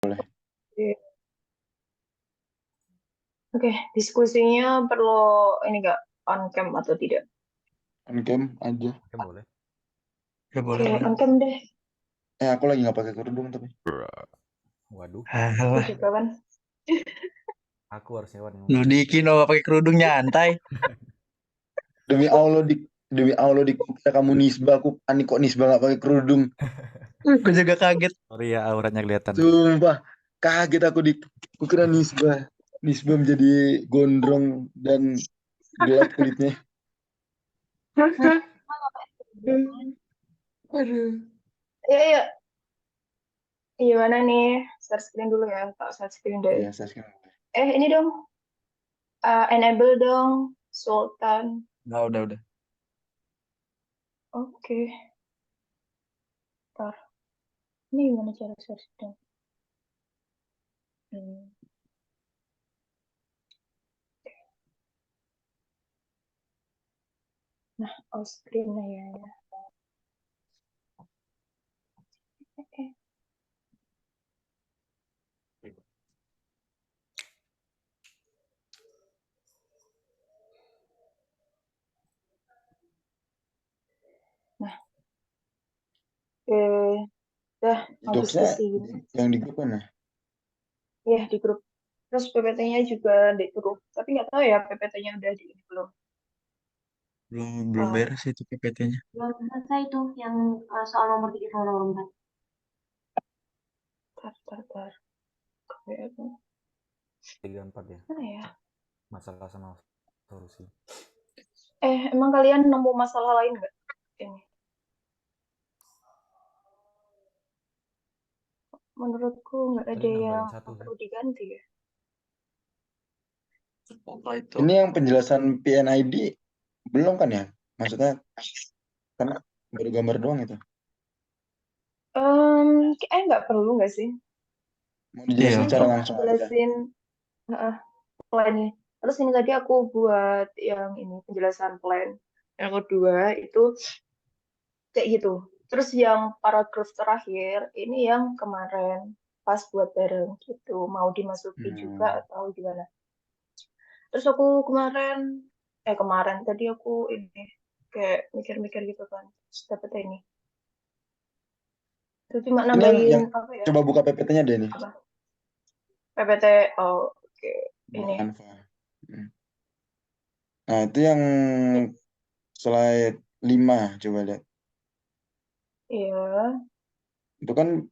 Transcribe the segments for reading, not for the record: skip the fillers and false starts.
Boleh. Oke, diskusinya perlu ini nggak on cam atau tidak? On cam aja. Oke, boleh. Ya Oke, boleh. on cam deh. Aku lagi nggak pakai kerudung tapi. Waduh, Aku Alah, juga kan. aku harus nyewa nih. lu Diki no pakai kerudung nyantai. Demi Allah dik kira kamu nisbah, aku panik kok nisbah nggak pakai kerudung. Aku juga kaget. Sorry ya, auranya kelihatan. Sumpah, kaget aku dik. Aku kira nisbah menjadi gondrong dan gelap kulitnya. Aduh. Iya. Gimana nih? Share screen dulu ya. Tak share screen deh. Iya, saya sekarang. Ini dong. Enable dong, Sultan. Nah, udah. Oke. Ntar. Ini gimana cara share screen? Nah, all screen ya. Oke. Nah, dah mau Docs-nya diskusi gini. yang di grup mana? Ya di grup. Terus PPT-nya juga di grup. Tapi nggak tahu ya PPT-nya udah di ini belum. Belum beres itu PPT-nya. Belum selesai tuh yang soal nomor 3 sama nomor 4. Tar. 3-4 ya. Mana ya? Masalah sama solusi. Emang kalian nemu masalah lain nggak? Ini. Menurutku nggak ada Tadi nambahin yang satu, perlu diganti ya. Apa itu? Ini yang penjelasan PNID belum kan ya? Maksudnya karena baru gambar doang itu. Nggak perlu nggak sih? Mau dijelasin Iya. secara Cuma langsung aja. jelasin plan-nya. Terus ini tadi aku buat yang ini penjelasan plan. Yang kedua itu kayak gitu. Terus yang paragraf terakhir ini yang kemarin pas buat bareng gitu. Mau dimasukin juga atau gimana? Terus aku kemarin tadi aku ini kayak mikir-mikir gitu kan. Terus dapet ini. Itu cuma Ini nambahin yang apa ya? coba buka PPT-nya deh nih. Apa? PPT. Oh, oke. Ini. Anfa. Nah, itu yang slide 5 coba lihat. Iya. Itu kan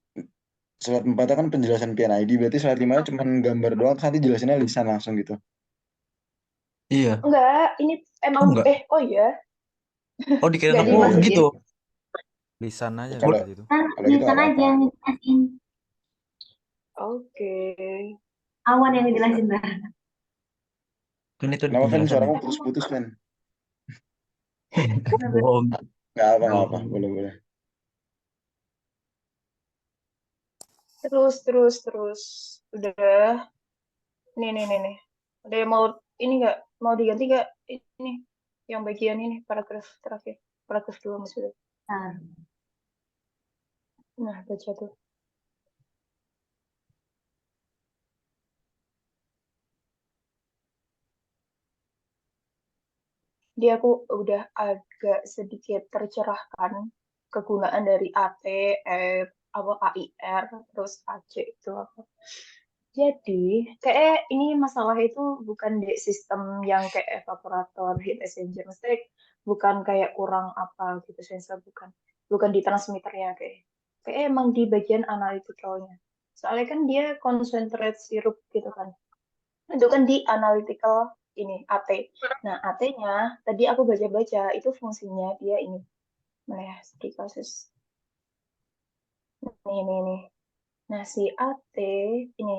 slide 4 kan penjelasan PNID, berarti slide 5 cuma gambar doang, nanti jelasinnya lisan langsung gitu. Iya. Enggak, ini emang enggak. oh iya. Oh, dikira Nggak aku dimasukin. gitu. Lisan aja Kalau berarti itu. kalau gitu Tulisan nggak aja yang apa-apa. dijelasin. Oke. Awan yang dijelasin dah. Kan itu Kenapa Fen penjelasan. suaramu putus-putus Fen? Bohong. Nggak apa, boleh. Terus. Udah. Nih. Ada yang mau ini nggak? Mau diganti nggak? Ini yang bagian ini paragraf terakhir. Paragraf 2 maksudnya. Nah, baca tuh. Dia aku udah agak sedikit tercerahkan kegunaan dari AT, AIR, terus AC itu apa. Jadi, kayak ini masalah itu bukan di sistem yang kayak evaporator, heat exchanger. Maksudnya bukan kayak kurang apa gitu, sensor bukan. Bukan di transmitternya kayak emang di bagian analyticalnya. Soalnya kan dia concentrate sirup gitu kan. Itu kan di analytical ini AT. Nah, AT-nya tadi aku baca-baca itu fungsinya dia ini. Mana ya? Di kasus. Nih. Nah, ini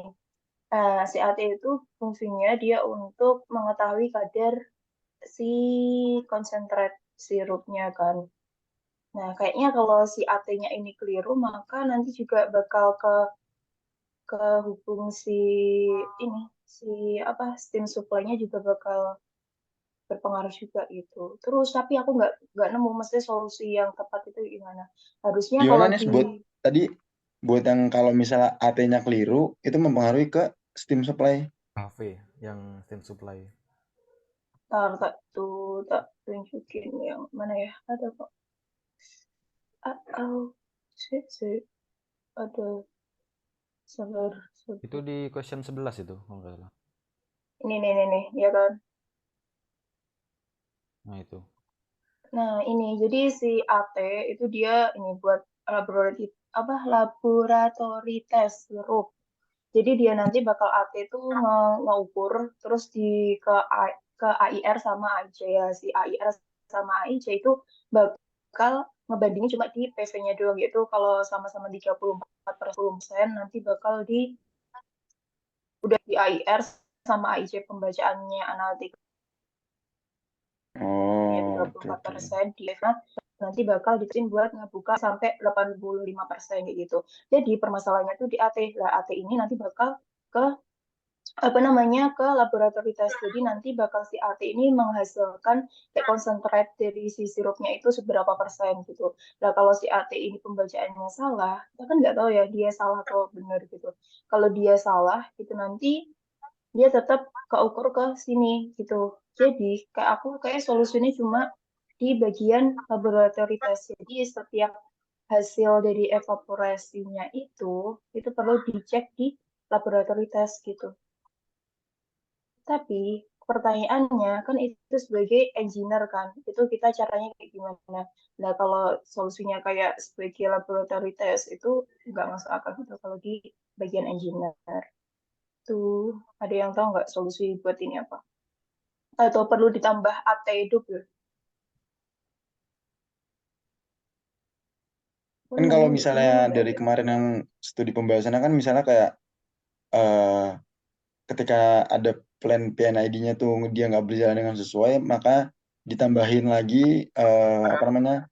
si AT itu fungsinya dia untuk mengetahui kadar si konsentrat sirupnya kan. Nah, kayaknya kalau si AT-nya ini keliru, maka nanti juga bakal ke hubung si steam supply-nya juga bakal berpengaruh juga gitu. Terus tapi aku nggak nemu mesti solusi yang tepat itu gimana. Harusnya Gimana kalau nih buat tadi buat yang kalau misalnya AT-nya keliru itu mempengaruhi ke steam supply. KV yang steam supply. tak tunjukin yang mana ya, ada kok. Sih ada server Itu di question 11 itu kalau nggak salah. ini ya kan. Nah itu. Nah ini jadi si AT itu dia ini buat laboratori tes sirup. Jadi dia nanti bakal AT itu ngeukur terus ke AIR sama AIC ya. Si AIR sama AIC itu bakal ngebandingin cuma di PV-nya doang, gitu. Kalau sama-sama 34% nanti bakal udah di AIR sama AIC pembacaannya analitik Oh, oke, 34% di FA nanti bakal diterima buat ngebuka sampai 85% gitu. Jadi permasalahannya tuh di AT. Lah AT ini nanti bakal ke ke laboratori tes. Jadi nanti bakal si AT ini menghasilkan kayak konsentrat dari si sirupnya itu seberapa persen gitu. Nah kalau si AT ini pembacaannya salah, kita kan nggak tahu ya dia salah atau benar gitu. Kalau dia salah, itu nanti dia tetap keukur ke sini gitu. Jadi kayak solusinya cuma di bagian laboratori tes. Jadi setiap hasil dari evaporasinya itu perlu dicek di laboratori tes gitu. Tapi pertanyaannya kan itu sebagai engineer kan, itu kita caranya kayak gimana? Nah kalau solusinya kayak sebagai laboratori tes itu nggak masuk akal gitu kalau di bagian engineer. Tuh, ada yang tahu nggak solusi buat ini apa? Atau perlu ditambah AT double? Kan kalau Ini misalnya nggak dari ada. kemarin yang studi pembahasannya kan misalnya kayak eh, ketika ada plan PNID-nya tuh dia nggak berjalan dengan sesuai, maka ditambahin lagi apa namanya?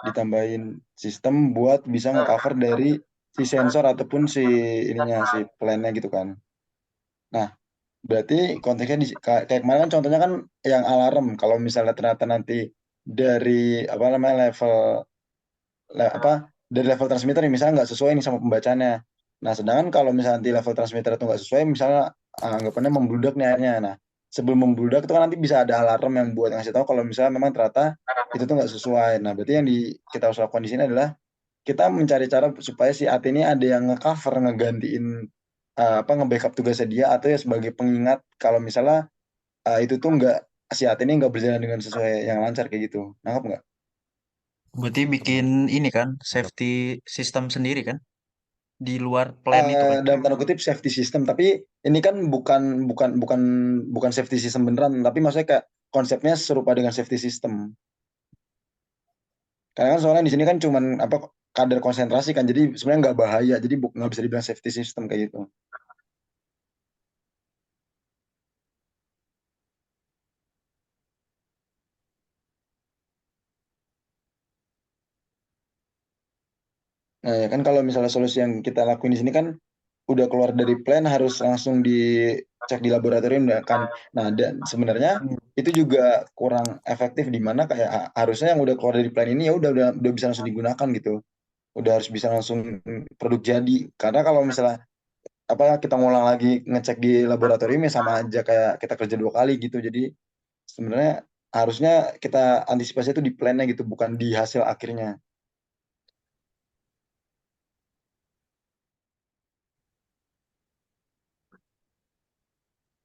Ditambahin sistem buat bisa nge-cover dari si sensor ataupun si ininya si plan-nya gitu kan. Nah, berarti konteksnya kayak kemarin kan contohnya kan yang alarm kalau misalnya ternyata nanti dari apa namanya apa dari level transmitter nih, misalnya nggak sesuai nih sama pembacaannya. Nah, sedangkan kalau misalnya nanti level transmitter itu nggak sesuai, misalnya anggapannya membludak nih airnya. Nah, sebelum membludak itu kan nanti bisa ada alarm yang buat ngasih tahu kalau misalnya memang ternyata itu tuh nggak sesuai. Nah, berarti yang kita harus lakukan di sini adalah kita mencari cara supaya si AT ini ada yang nge-cover, ngegantiin apa nge-backup tugasnya dia atau ya sebagai pengingat kalau misalnya itu tuh nggak si AT ini nggak berjalan dengan sesuai yang lancar kayak gitu. Nangkap nggak? Berarti bikin ini kan safety system sendiri kan di luar plan itu kan. Dalam tanda kutip safety system, tapi ini kan bukan safety system beneran, tapi maksudnya kayak konsepnya serupa dengan safety system. Karena kan soalnya di sini kan cuman apa kadar konsentrasi kan, jadi sebenarnya nggak bahaya, jadi nggak bisa dibilang safety system kayak gitu. Nah, ya kan kalau misalnya solusi yang kita lakuin di sini kan udah keluar dari plan harus langsung dicek di laboratorium ya kan. Nah, dan sebenarnya itu juga kurang efektif di mana kayak harusnya yang udah keluar dari plan ini ya udah bisa langsung digunakan gitu. Udah harus bisa langsung produk jadi. Karena kalau misalnya apa kita ngulang lagi ngecek di laboratorium ya sama aja kayak kita kerja 2 kali gitu. Jadi sebenarnya harusnya kita antisipasi itu di plannya gitu, bukan di hasil akhirnya.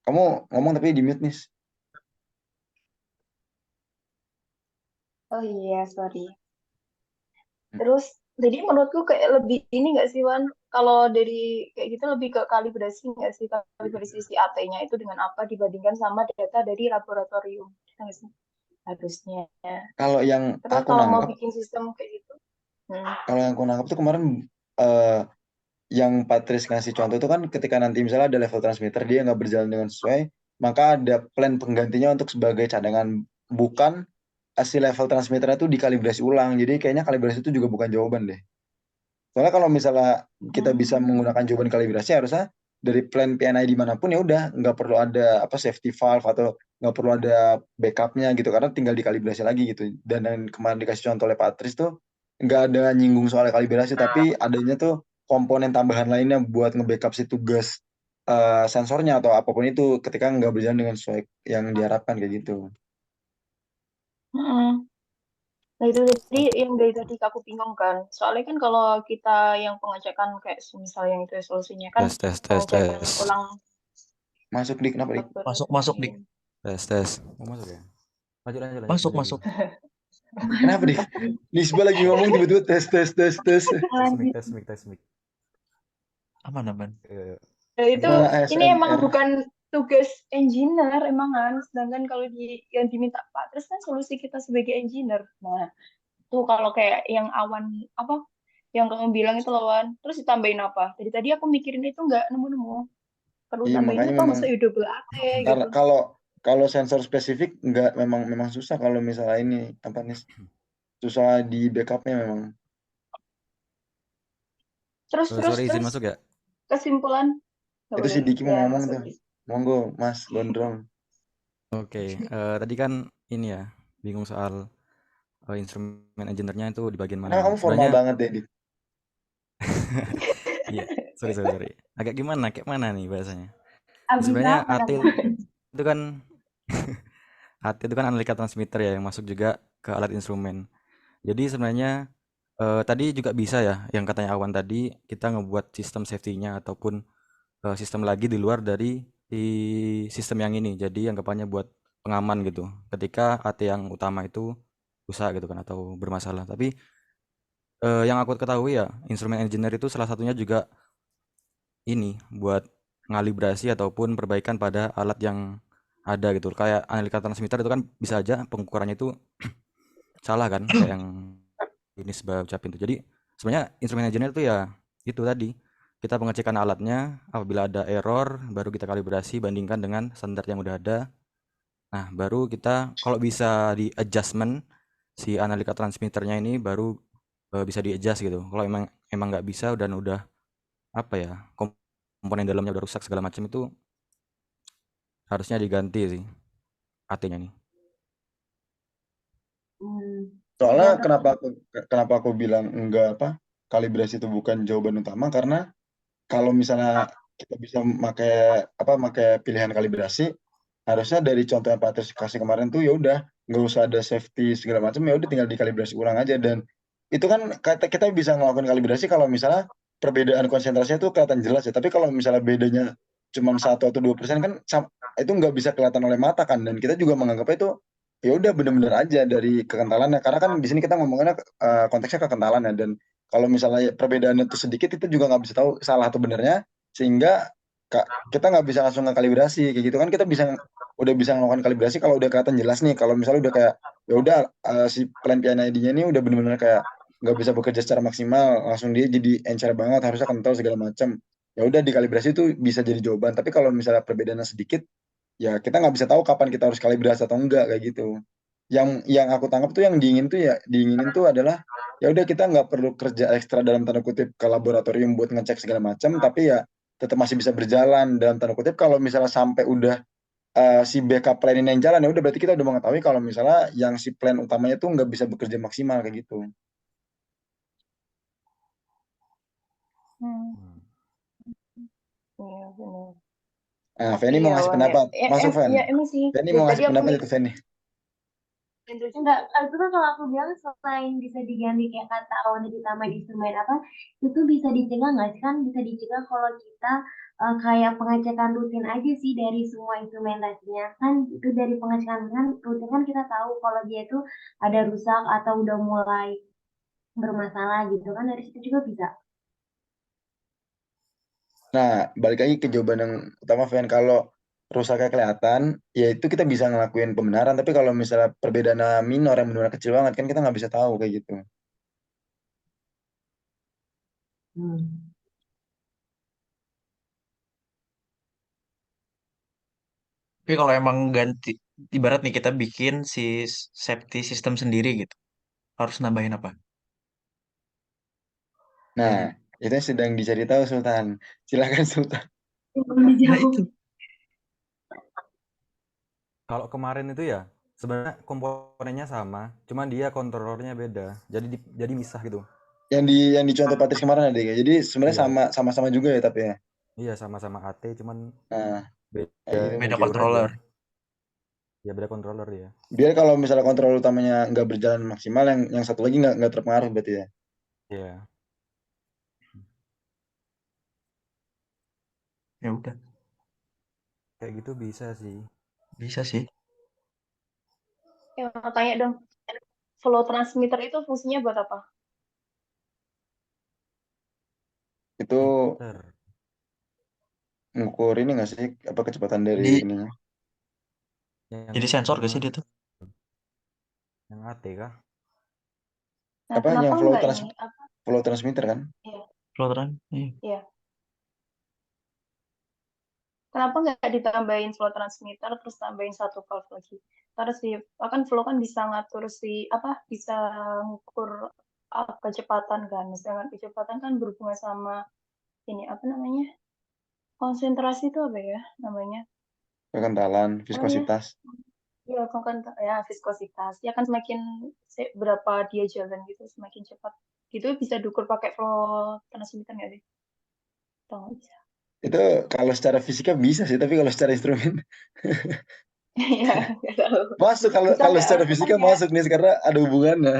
Kamu ngomong tapi di mute nih. Oh iya, sorry. Terus, jadi menurutku kayak lebih ini nggak sih, Wan? Kalau dari kayak gitu lebih ke kalibrasi nggak sih? Kalibrasi si AT-nya itu dengan apa dibandingkan sama data dari laboratorium? Nggak sih? Harusnya. Kalau yang Terus aku kalau mau nangkep, bikin sistem kayak gitu, kalau yang aku nangkep tuh kemarin eh, yang Patris ngasih contoh itu kan ketika nanti misalnya ada level transmitter dia nggak berjalan dengan sesuai, maka ada plan penggantinya untuk sebagai cadangan, bukan si level transmitternya itu dikalibrasi ulang. Jadi kayaknya kalibrasi itu juga bukan jawaban deh. Soalnya kalau misalnya kita bisa menggunakan jawaban kalibrasi harusnya dari plan PNI dimanapun ya udah nggak perlu ada apa safety valve atau nggak perlu ada backupnya gitu karena tinggal dikalibrasi lagi gitu. Dan yang kemarin dikasih contoh oleh Patris tuh nggak ada nyinggung soal kalibrasi tapi adanya tuh komponen tambahan lainnya buat nge-backup si tugas sensornya atau apapun itu ketika nggak berjalan dengan sesuai yang diharapkan kayak gitu. Mm-mm. Nah itu tadi yang dari tadi aku bingung kan. Soalnya kan kalau kita yang pengecekan kayak misal yang itu solusinya kan pengecekan Tes. ulang Masuk di kenapa dik? Masuk dik. Tes. Mau masuk ya? Lanjut Masuk Devi. masuk. Kenapa dik? Nisba lagi ngomong tiba-tiba tes. Lanjut. Tes mic. Aman. Eh, Nah, itu Gimana ini emang ASMR? bukan tugas engineer emang kan. Sedangkan kalau yang diminta Pak terus kan solusi kita sebagai engineer. Nah, tuh kalau kayak yang awan apa yang kamu bilang itu lawan terus ditambahin apa? Dari tadi aku mikirin itu nggak nemu-nemu. Perlu Iya tambahin makanya apa? memang Masa double AT gitu. kalau kalau sensor spesifik nggak memang susah kalau misalnya ini apa nih susah di backupnya memang. Terus terus sorry izin terus masuk ya. kesimpulan nggak Itu si boleh Diki mau ya ngomong masuk tuh. Dik. Monggo Mas Gondrong. Oke, tadi kan ini ya bingung soal instrumen engineer-nya itu di bagian mana Kenapa nih? kamu formal Sebenarnya banget deh Dik? iya, sorry. Agak gimana? Kayak mana nih bahasanya? Ya, Abis sebenarnya apa AT dong? itu kan AT itu kan analika transmitter ya yang masuk juga ke alat instrumen. Jadi sebenarnya tadi juga bisa ya yang katanya Awan tadi kita ngebuat sistem safety-nya ataupun sistem lagi di luar dari di sistem yang ini. Jadi anggapannya buat pengaman gitu. Ketika AT yang utama itu rusak gitu kan atau bermasalah. Tapi yang aku ketahui ya instrumen engineer itu salah satunya juga ini buat ngalibrasi ataupun perbaikan pada alat yang ada gitu. Kayak analika transmitter itu kan bisa aja pengukurannya itu salah kan kayak yang ini sebab ucapin tuh. Jadi sebenarnya instrumen engineer itu ya itu tadi kita pengecekan alatnya apabila ada error baru kita kalibrasi bandingkan dengan standar yang udah ada. Nah, baru kita kalau bisa di adjustment si analika transmitternya ini baru bisa di adjust gitu. Kalau emang nggak bisa dan udah apa ya komponen dalamnya udah rusak segala macam itu harusnya diganti sih AT-nya nih. Soalnya Tergantung. kenapa aku bilang enggak apa kalibrasi itu bukan jawaban utama karena kalau misalnya kita bisa pakai pilihan kalibrasi harusnya dari contoh yang Patris kasih kemarin tuh ya udah nggak usah ada safety segala macam ya udah tinggal dikalibrasi ulang aja dan itu kan kita bisa ngelakuin kalibrasi kalau misalnya perbedaan konsentrasinya tuh kelihatan jelas ya tapi kalau misalnya bedanya cuma 1 atau 2% kan itu nggak bisa kelihatan oleh mata kan dan kita juga menganggap itu ya udah bener-bener aja dari kekentalannya karena kan di sini kita ngomongnya konteksnya kekentalan ya dan kalau misalnya perbedaannya itu sedikit itu juga nggak bisa tahu salah atau benernya sehingga kita nggak bisa langsung ngekalibrasi kayak gitu kan kita udah bisa melakukan kalibrasi kalau udah kelihatan jelas nih kalau misalnya udah kayak ya udah si plan PNID-nya ini udah bener-bener kayak nggak bisa bekerja secara maksimal langsung dia jadi encer banget harusnya kental segala macam ya udah dikalibrasi itu bisa jadi jawaban tapi kalau misalnya perbedaannya sedikit ya kita nggak bisa tahu kapan kita harus kalibrasi atau enggak kayak gitu yang aku tangkap tuh yang diinginin tuh adalah ya udah kita nggak perlu kerja ekstra dalam tanda kutip ke laboratorium buat ngecek segala macam tapi ya tetap masih bisa berjalan dalam tanda kutip kalau misalnya sampai udah si backup plan ini yang jalan ya udah berarti kita udah mengetahui kalau misalnya yang si plan utamanya tuh nggak bisa bekerja maksimal kayak gitu. Hmm, iya benar. Nah, Oke Feni mau ya ngasih Wan ya. pendapat. Masuk, Fen. Ya emang sih. Feni Dari mau tadi ngasih aku pendapat itu, mikirin Feni. terus Enggak, itu kan kalau aku bilang selain bisa diganti kayak kata awalnya ditambahin instrumen apa, itu bisa dicegah nggak sih? Kan bisa dicegah kalau kita kayak pengecekan rutin aja sih dari semua instrumentasinya. Kan itu dari pengecekan kan rutin kan kita tahu kalau dia itu ada rusak atau udah mulai bermasalah gitu kan dari situ juga bisa. Nah, balik lagi ke jawaban yang utama, Fen. Kalau rusaknya kelihatan, ya itu kita bisa ngelakuin pembenaran. Tapi kalau misalnya perbedaan minor yang benar kecil banget, kan kita nggak bisa tahu kayak gitu. Hmm. Tapi kalau emang ganti, ibarat nih kita bikin si safety system sendiri gitu, harus nambahin apa? Nah, itu yang sedang dicari tahu, Sultan. Silakan, Sultan. Belum Nah dijawab. itu. Kalau kemarin itu ya sebenarnya komponennya sama, cuman dia kontrolornya beda. Jadi misah gitu. yang di contoh Patris kemarin ada ya. Jadi sebenarnya Iya, sama-sama juga ya tapi ya. iya sama-sama AT cuman Nah, kayak beda gitu Beda mungkin. jalur aja. controller. Ya beda controller ya. Biar kalau misalnya kontrol utamanya nggak berjalan maksimal, yang satu lagi nggak terpengaruh berarti ya. Iya. Ya udah, Kayak gitu bisa sih. bisa sih. Ya, tanya dong, flow transmitter itu fungsinya buat apa? Itu Meter. ngukur ini nggak sih apa kecepatan dari Jadi ininya? jadi Yang sensor gak sih dia tuh? yang AT kah? Nah, Apa kenapa yang nggak ini? Apa? flow transmitter kan? Ya, Floateran? Iya. ya. Kenapa nggak ditambahin flow transmitter terus tambahin satu valve lagi? Terus sih, kan flow kan bisa ngatur bisa ngukur kecepatan kan. Sedangkan kecepatan kan berhubungan sama ini apa namanya? Konsentrasi itu apa ya namanya? Kekentalan, Pokoknya viskositas. ya kan ya viskositas. Ya kan semakin berapa dia jalan gitu semakin cepat. Itu bisa diukur pakai flow transmitter nggak sih? Atau nggak bisa? Itu kalau secara fisika bisa sih, tapi kalau secara instrumen Iya, nggak tahu. masuk, kalau Bisa kalau nggak? secara Maksudnya fisika kayak masuk nih karena ada hubungannya.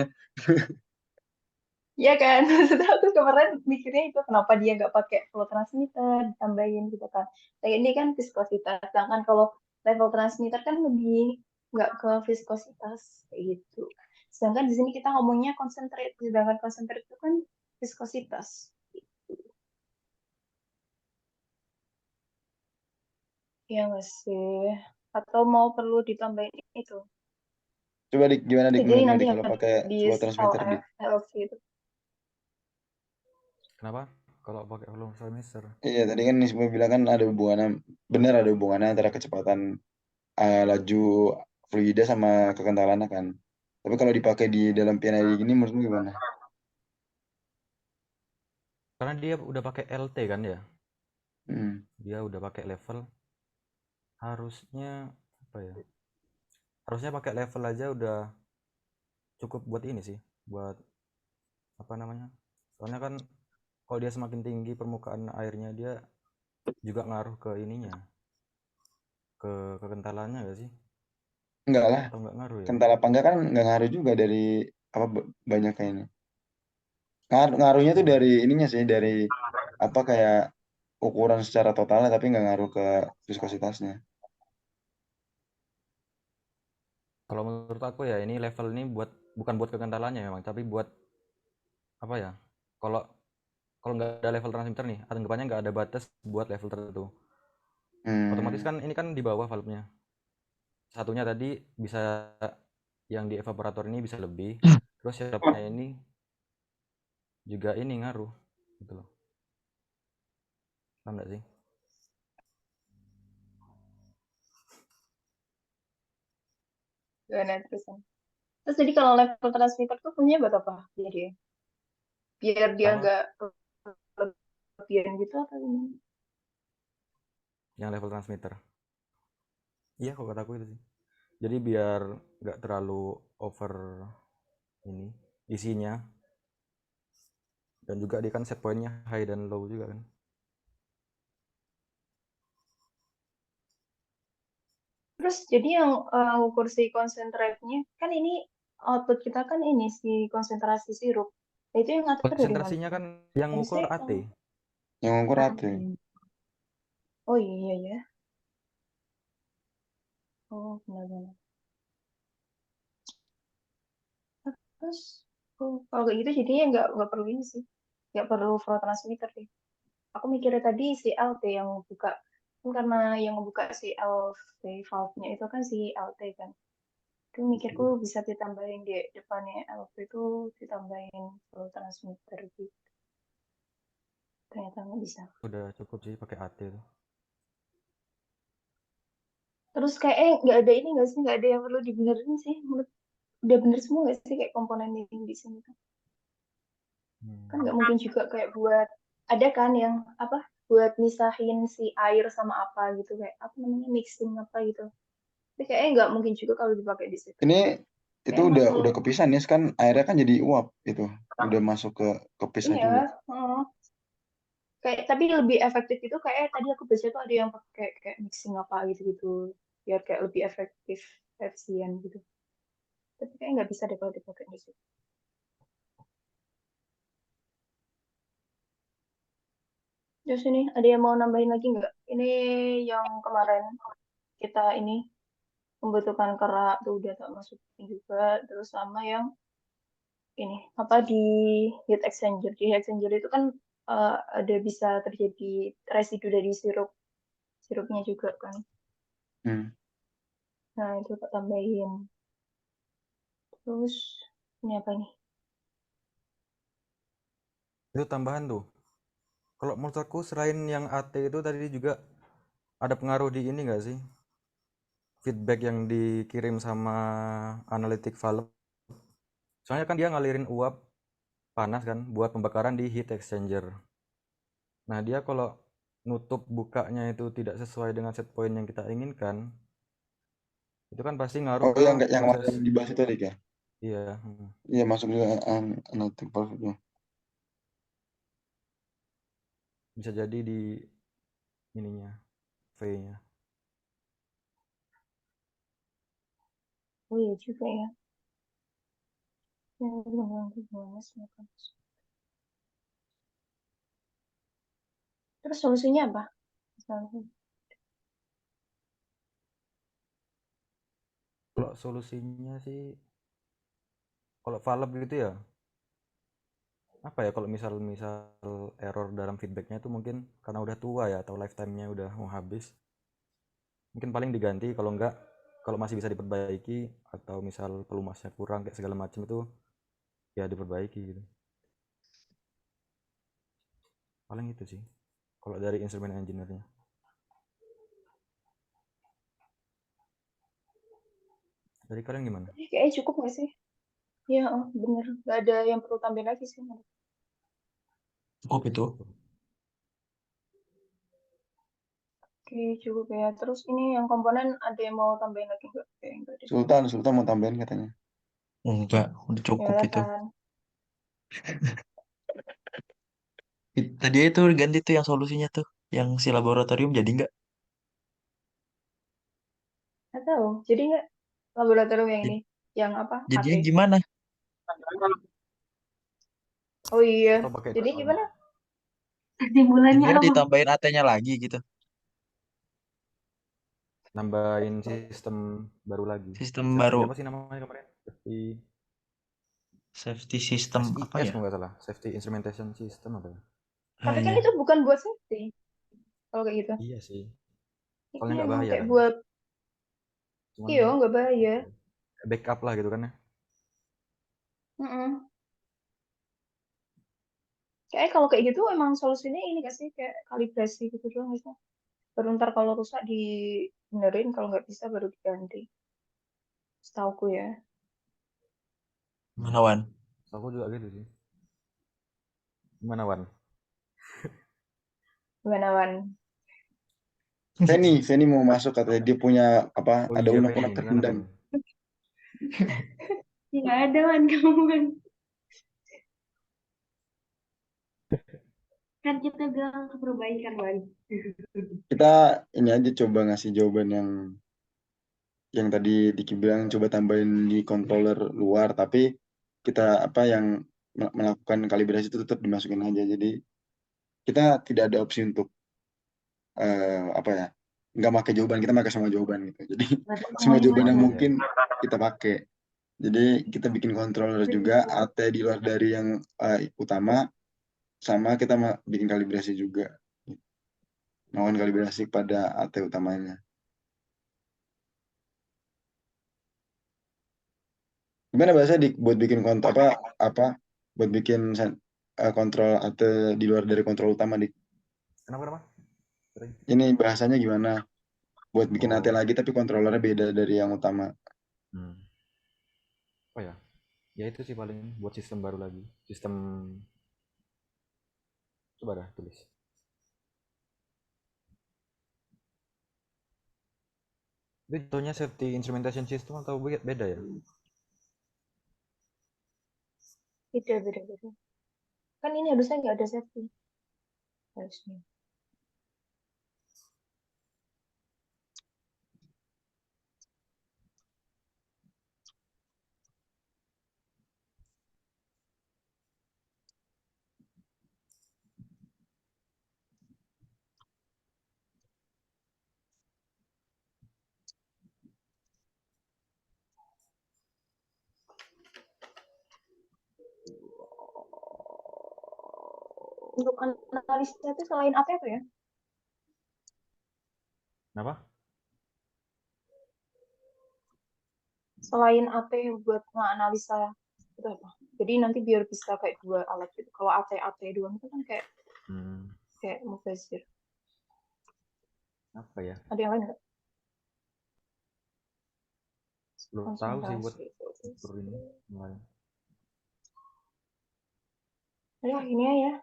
iya kan, maksudnya aku kemarin mikirnya itu kenapa dia nggak pakai flow transmitter ditambahin gitu kan. Kayak ini kan viskositas, sedangkan kalau level transmitter kan lebih nggak ke viskositas kayak gitu. Sedangkan di sini kita ngomongnya concentrate, sedangkan concentrate itu kan viskositas. Iya nggak sih? Atau mau perlu ditambahin itu? Coba Dik, gimana Dik Jadi menurutmu nanti Dik kalau pakai flow habis transmitter Dik? LF, LV itu. Kenapa? Kalau pakai flow transmitter. Iya, tadi kan Nisbah bilang kan ada hubungannya, benar ada hubungannya antara kecepatan laju fluida sama kekentalannya kan. Tapi kalau dipakai di dalam PNID gini menurutmu gimana? Karena dia udah pakai LT kan ya. Hmm. Dia udah pakai level. Harusnya apa ya? Harusnya pakai level aja udah cukup buat ini sih, buat apa namanya? Soalnya kan kalau dia semakin tinggi permukaan airnya dia juga ngaruh ke ininya, ke kekentalannya gak sih? Enggak lah, Atau nggak ngaruh ya? kental apa enggak kan nggak ngaruh juga dari apa banyak kayak ini. Ngaruhnya tuh Hmm. dari ininya sih, dari apa kayak ukuran secara totalnya tapi nggak ngaruh ke viskositasnya. Kalau menurut aku ya ini level ini bukan buat kekentalannya memang, tapi buat apa ya? Kalau kalau nggak ada level transmitter nih, anggapannya nggak ada batas buat level tertentu. Otomatis Hmm. kan ini kan di bawah valve-nya. Satunya tadi bisa yang di evaporator ini bisa lebih, terus siapnya ini juga ini ngaruh gitu loh. Paham nggak sih? Gimana terusan? Terus jadi kalau level transmitter tuh punya buat apa? Jadi biar dia Apa? nggak lebihan gitu atau gimana? Yang level transmitter. Iya, kok kataku itu sih. Jadi biar nggak terlalu over ini isinya, dan juga dia kan set pointnya high dan low juga kan. Terus jadi yang ukur si konsentrasinya kan ini output kita kan ini si konsentrasi sirup. Nah, itu yang ngatur dari mana? Konsentrasinya kan yang ngukur Harusnya AT. Yang ngukur AT. oh iya ya. Oh benar-benar. Terus kalau kayak gitu jadinya nggak perlu ini sih, nggak perlu flow transmitter deh. Aku mikirnya tadi si LT yang buka kan karena yang membuka si LV valve-nya itu kan si LT kan. Itu mikirku bisa ditambahin di depannya LV itu ditambahin flow transmitter gitu. Ternyata nggak bisa. Udah cukup sih pakai AT tuh. Terus kayak nggak ada ini nggak sih, nggak ada yang perlu dibenerin sih. Menurut udah bener semua nggak sih kayak komponen yang di sini kan? Kan nggak mungkin juga kayak buat ada kan yang apa buat misahin si air sama apa gitu kayak apa namanya mixing apa gitu. Tapi kayaknya nggak mungkin juga kalau dipakai di situ. Ini itu Kayak udah masuk. kepisah nih kan airnya kan jadi uap itu. Udah masuk ke kepisah Iya, juga. heeh. Kayak tapi lebih efektif itu kayak tadi aku baca tuh ada yang pakai kayak mixing apa gitu biar kayak lebih efektif, efisien gitu. Tapi kayak nggak bisa deh kalau dipakai di situ. Terus ini ada yang mau nambahin lagi nggak? Ini yang kemarin kita ini membutuhkan kerak tuh udah tak masukin juga. Terus sama yang ini apa di heat exchanger. Di heat exchanger itu kan ada bisa terjadi residu dari sirupnya juga kan. Hmm. Nah itu tak tambahin. Terus ini apa nih? Itu tambahan tuh. Kalau menurut aku selain yang AT itu tadi juga ada pengaruh di ini nggak sih? Feedback yang dikirim sama analytic valve. Soalnya kan dia ngalirin uap panas kan buat pembakaran di heat exchanger. Nah, dia kalau nutup bukanya itu tidak sesuai dengan set point yang kita inginkan, itu kan pasti ngaruh Oh ke yang yang proses. kemarin dibahas itu tadi ya. Iya, Iya masuk juga analytic valve-nya. bisa jadi di ininya, V-nya. Oh iya juga ya. Yang gimana sih? Terus solusinya apa? Misalnya. Kalau solusinya sih, kalau valve gitu ya, apa ya kalau misal error dalam feedbacknya itu mungkin karena udah tua ya atau lifetime-nya udah mau habis, mungkin paling diganti. Kalau enggak, kalau masih bisa diperbaiki atau misal pelumasnya kurang kayak segala macam itu ya diperbaiki gitu. Paling itu sih kalau dari instrumen engineer-nya. Dari kalian gimana? Kayaknya cukup nggak sih? Iya, oh, bener. Nggak ada yang perlu tambah lagi sih. Cukup itu. Oke, cukup ya. Terus ini yang komponen ada yang mau tambahin lagi nggak? Oke, nggak deh. Sultan mau tambahin katanya. Enggak, udah Ya cukup udah itu. kan. Tadi itu ganti tuh yang solusinya tuh, yang si laboratorium jadi nggak? Nggak tahu. Jadi nggak laboratorium yang ini? Jad- Yang apa? AT. Jadinya gimana? Oh iya. Atau pakai Jadi gimana? Kesimpulannya Jadinya apa? ditambahin AT-nya lagi gitu. nambahin sistem baru lagi. Sistem Safety baru, apa sih namanya kemarin? Safety safety system apa SIS ya? kalau nggak salah. Safety Instrumentation System apa ya? Ah Tapi kan iya. itu bukan buat safety. Kalau kayak gitu. Iya sih. Ini Soalnya nggak emang bahaya kayak kan. buat, Cuman iya nggak bahaya. apa ya, backup lah gitu kan ya. Mm-mm. Kayak kalau kayak gitu emang solusinya ini gak sih? Kayak kalibrasi gitu doang gitu. Baru ntar kalau rusak dibenerin, kalau nggak bisa baru diganti. Setauku ya. Mana Wan? So, aku juga gitu sih. Gimana Wan? Gimana, Wan? Feni mau masuk katanya dia punya apa Oh ada iya Feni, unek-unek gimana terpendam. Feni? Tidak ada kan kawan. Kan kita bilang perbaikan Wan. Kita ini aja coba ngasih jawaban yang tadi Diki bilang coba tambahin di controller luar tapi kita apa yang melakukan kalibrasi itu tetap dimasukin aja. Jadi kita tidak ada opsi untuk apa ya nggak pakai jawaban kita pakai semua jawaban gitu. Jadi Berarti semua semuanya jawaban yang masuk. Oh mungkin iya. kita pakai. Jadi kita bikin controller juga AT di luar dari yang utama sama kita bikin kalibrasi juga. Melakukan kalibrasi pada AT utamanya. Gimana bahasa buat bikin kontrol apa buat bikin kontrol AT di luar dari kontrol utama di Kenapa kenapa? Sorry. ini bahasanya gimana? Buat bikin AT Oh. lagi tapi kontrolernya beda dari yang utama. Hmm. Oh ya. Ya itu sih paling buat sistem baru lagi. Sistem coba dah tulis. Itu contohnya safety instrumentation system atau beda ya? Beda. Kan ini harusnya nggak ada safety. Harusnya. Untuk analisnya itu selain apa itu ya? Kenapa? Selain AT buat menganalisa itu apa? Jadi nanti biar bisa kayak dua alat gitu. Kalau AT doang itu kan kayak Hmm, mubazir. apa ya? Ada yang lain nggak? Belum tahu sih buat Konsentrasi. fitur ini mulai. Nah, ini ya,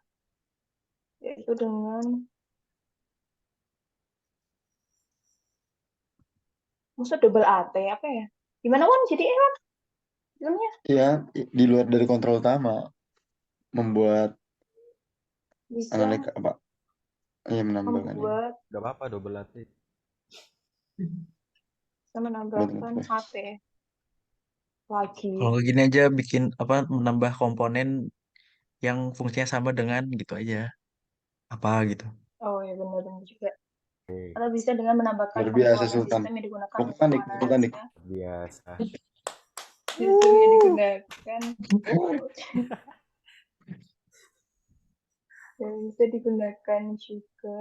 yaitu dengan maksud double AT apa ya? Gimana Wan? Jadi Wan filmnya Iya, di luar dari kontrol utama membuat bisa analika apa? Iya, menambahkan ini. membuat Gak apa-apa double latih. bisa menambahkan AT lagi. Kalau nggak gini aja bikin apa menambah komponen yang fungsinya sama dengan gitu aja. Apa gitu. Oh ya benar juga. Oke, Atau bisa dengan menambahkan Luar biasa komponen Sultan. sistem yang digunakan untuk Vulkanik. menganalisa biasa. sistem yang digunakan dan bisa digunakan juga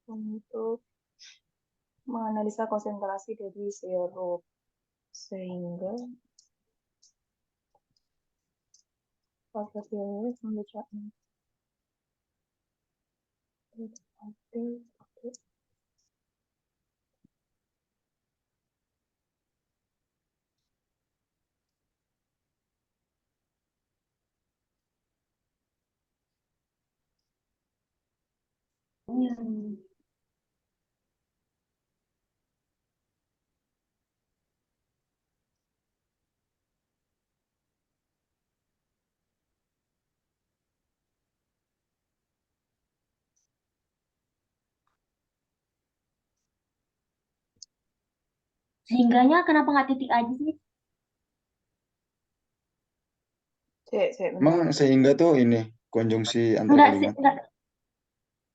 untuk menganalisa konsentrasi dari sirup sehingga proses ini pembacaan Hmm. Sehingganya kenapa nggak titik aja sih? Emang sehingga tuh ini konjungsi antar Enggak sih, kalimat.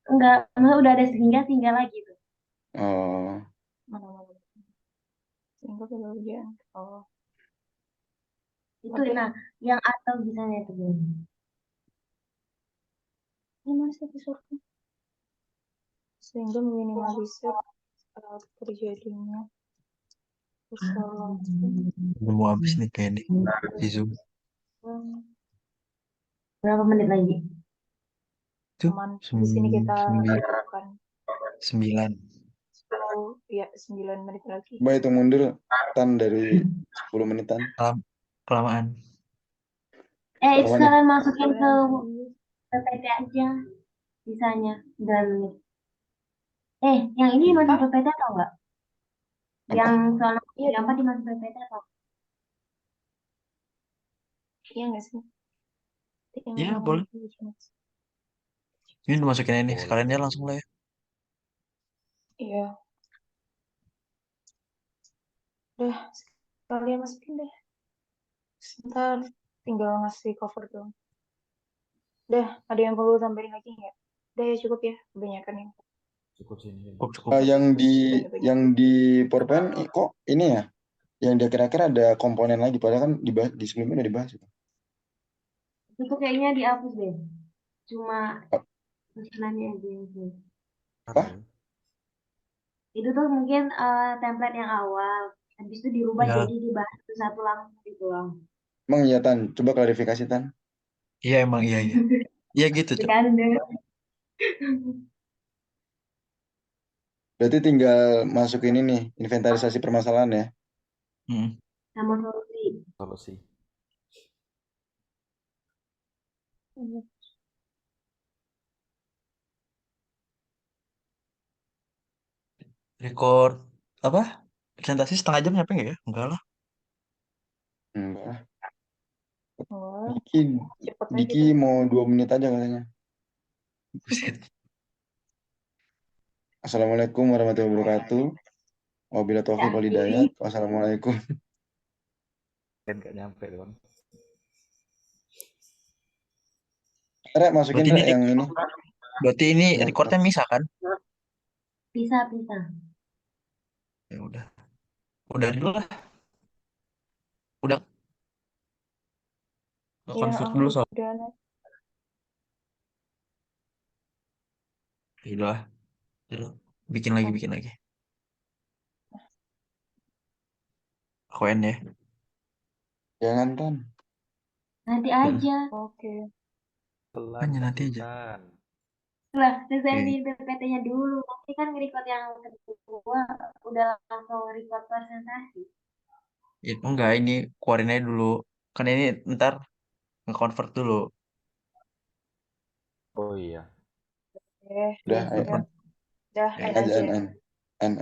enggak, maksudnya udah ada sehingga lagi tuh. Oh, sehingga kemudian Itu Oke. nah, yang atau misalnya itu Bun. ini masih disurvey sehingga meminimalisir terjadinya kesalahan Udah mau habis nih kayak nih di Zoom. Berapa menit lagi? Tuh, teman di sini kita lakukan 9. 9 menit lagi. coba hitung mundur tan dari 10 menitan. Kelamaan. Itu Apa nih? sekarang masukin ke PPT aja sisanya 9 menit. Yang ini masuk PPT atau enggak? Apa? Yang soal Iya, apa dimasuk PPT atau? iya nggak sih? Iya, boleh. Ini dimasukin ini. Sekalian ya langsung lah ya. Iya. Udah, sekalian masukin deh. Sebentar, tinggal ngasih cover dong. Udah, ada yang perlu tambahin lagi nggak? Udah ya cukup ya, kebanyakan ya. Cukup sih ini. Cukup. Yang di PowerPoint kok ini ya? Yang dia kira-kira ada komponen lagi padahal kan di sebelumnya udah dibahas itu. Itu kayaknya dihapus deh. Cuma tulisannya aja sih. Apa? Itu tuh mungkin template yang awal. Habis itu dirubah Ya. jadi dibahas satu langsung gitu loh. Emang iya Tan, coba klarifikasi Tan. Iya emang iya. Iya gitu, Cok. Bercanda. Berarti tinggal masukin ini inventarisasi permasalahan ya. Mm. Sama solusi. Solusi. Record apa? Presentasi setengah jam nyampe nggak ya? Enggak lah. Enggak lah. Oh, Diki, cepet aja Diki gitu. mau 2 menit aja katanya. Buset. Assalamualaikum warahmatullahi wabarakatuh. Wabillahi taufiq wal hidayah. Wassalamualaikum. Dan gak nyampe dong. Rek, masukin Berarti ini Rek yang ini. berarti ini Yang recordnya misah kan? Bisa, bisa. Ya udah dulu lah. Udah Ya, konvert dulu soal. udah. Nah. Ya udah lah. Dulu. Bikin lagi. Aku end ya. Jangan Tan. Nanti Hmm. aja. Oke. Pelan Hanya nanti aja. Tan. Lah, selesai Oke. di PPT-nya dulu. Nanti kan nge-record yang kedua udah langsung record presentasi. Ya, enggak, ini keluarin aja dulu. Kan ini ntar nge-convert dulu. Oh iya. Oke, Udah, Ya ayo. sudah. dah Ya, end Aja, aja. end.